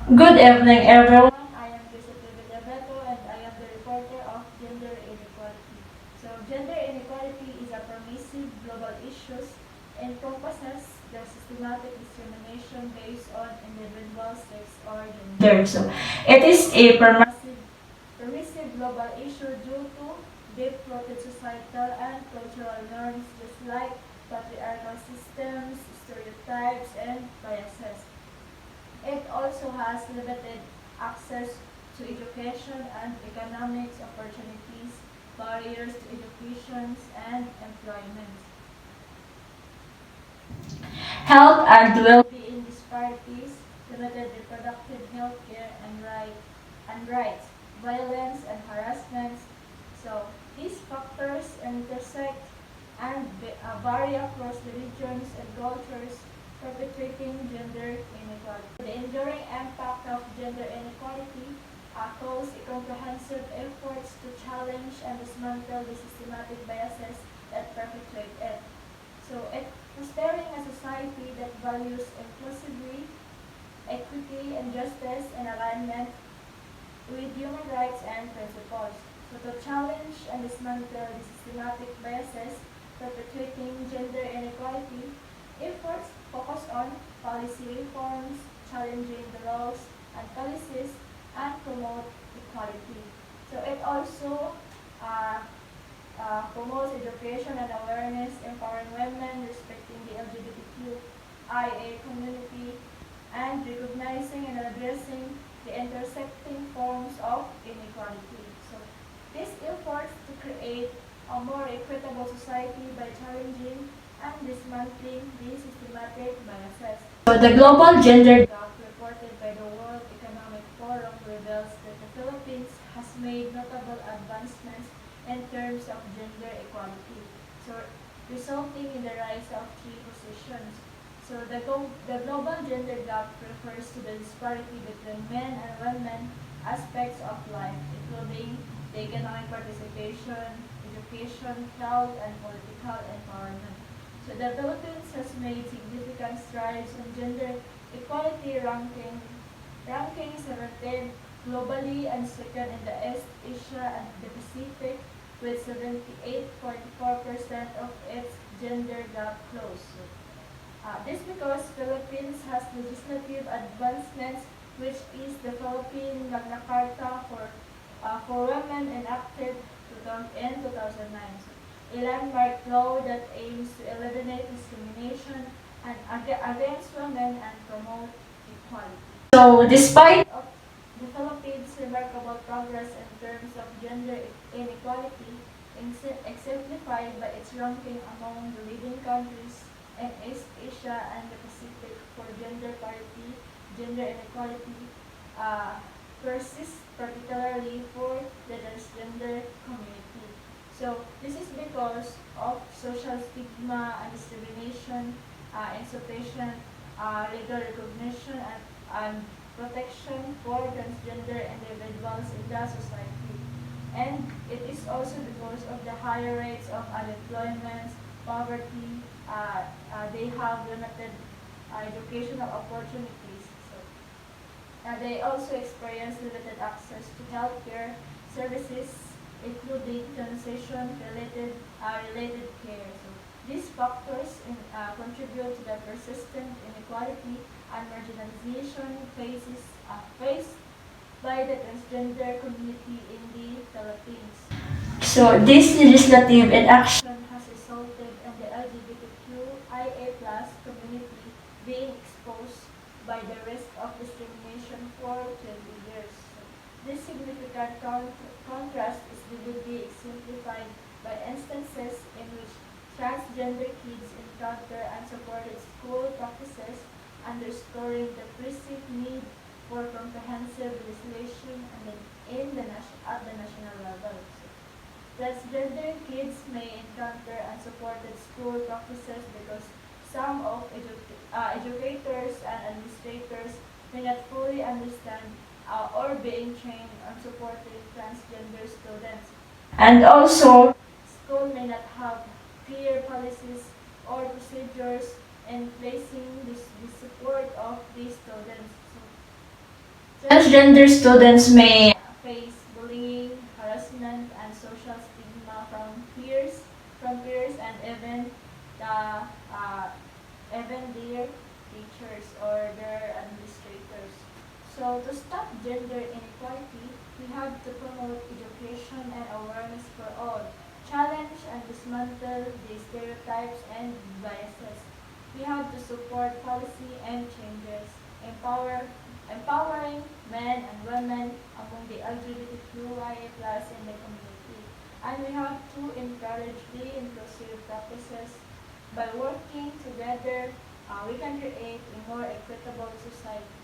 Good evening, everyone. I am Jessica Villaveto and I am the reporter of Gender Inequality. So, gender inequality is a pervasive global issue encompasses the systematic discrimination based on individual sex or gender. So, it is a pervasive global issue due to deep-rooted societal and cultural norms, just like patriarchal systems, stereotypes, and biases. It also has limited access to education and economic opportunities, barriers to education and employment. Health and well-being disparities, limited reproductive health care and rights, violence and harassment. So these factors intersect and vary across the regions and cultures, perpetuating gender inequality. The enduring impact of gender inequality calls a comprehensive efforts to challenge and dismantle the systematic biases that perpetuate it. So fostering a society that values inclusivity, equity, and justice in alignment with human rights and principles. So to challenge and dismantle the systematic biases perpetuating gender inequality, efforts focus on policy reforms, challenging the laws and policies, and promote equality. So it also uh, promotes education and awareness, empowering women, respecting the LGBTQIA community, and recognizing and addressing the intersecting forms of inequality. So this efforts to create a more equitable society by challenging and dismantling these systematic biases. So the global gender gap reported by the World Economic Forum reveals that the Philippines has made notable advancements in terms of gender equality, so resulting in the rise of three positions. So the global gender gap refers to the disparity between men and women aspects of life, including the economic participation, education, health, and political empowerment. So the Philippines has made significant strides in gender equality ranking 17th globally and second in the East Asia and the Pacific, with 78.4% of its gender gap closed. This because Philippines has legislative advancements, which is the Philippine Magna Carta for women enacted in 2009. So, a landmark law that aims to eliminate discrimination and against women and promote equality. So, despite of the Philippines' remarkable progress in terms of gender inequality, exemplified by its ranking among the leading countries in East Asia and the Pacific for gender parity, gender inequality persists particularly for the transgender community. So this is because of social stigma and discrimination, insufficient legal recognition and protection for transgender individuals in the society. And it is also because of the higher rates of unemployment, poverty, they have limited educational opportunities. So, they also experience limited access to healthcare services, including transition-related care. So, these factors contribute to the persistent inequality and marginalization faced by the transgender community in the Philippines. So this legislative inaction has resulted in the LGBTQIA+ community being exposed by the risk of discrimination for 20 years. This significant contrast is vividly exemplified by instances in which transgender kids encounter unsupported school practices, underscoring the perceived need for comprehensive legislation at the national level. Transgender kids may encounter unsupported school practices because some of educators and administrators may not fully understand or being trained on supporting transgender students. And also, school may not have clear policies or procedures in placing the support of these students. So, Transgender students may face bullying, harassment, and social stigma from peers, and uh, even their teachers or their administrators. So to stop gender inequality, we have to promote education and awareness for all, challenge and dismantle the stereotypes and biases. We have to support policy and changes, empowering men and women among the LGBTQIA+ in the community. And we have to encourage the inclusive practices. By working together, we can create a more equitable society.